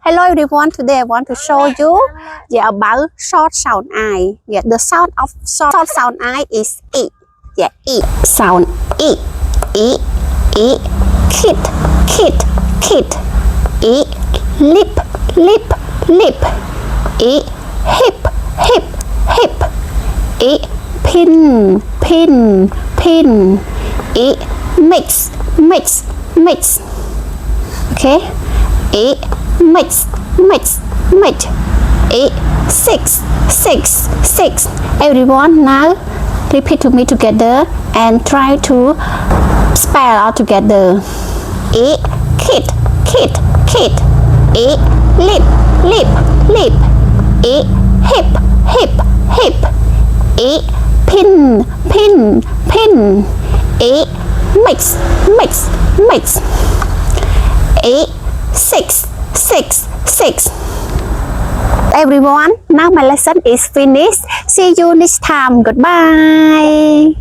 Hello everyone, today I want to show you about short sound I. The sound of short sound I is E. E. Sound E. E. E. Kid. E. Lip. E. Hip. E. Pin. E. Mix. Okay. E. Mix. E. Six. Everyone now repeat to me together and try to spell all together. E. Kid. E. Lip. E. Hip. E. Pin. E. Mix. E. Six. Everyone, now my lesson is finished. See you next time. Goodbye.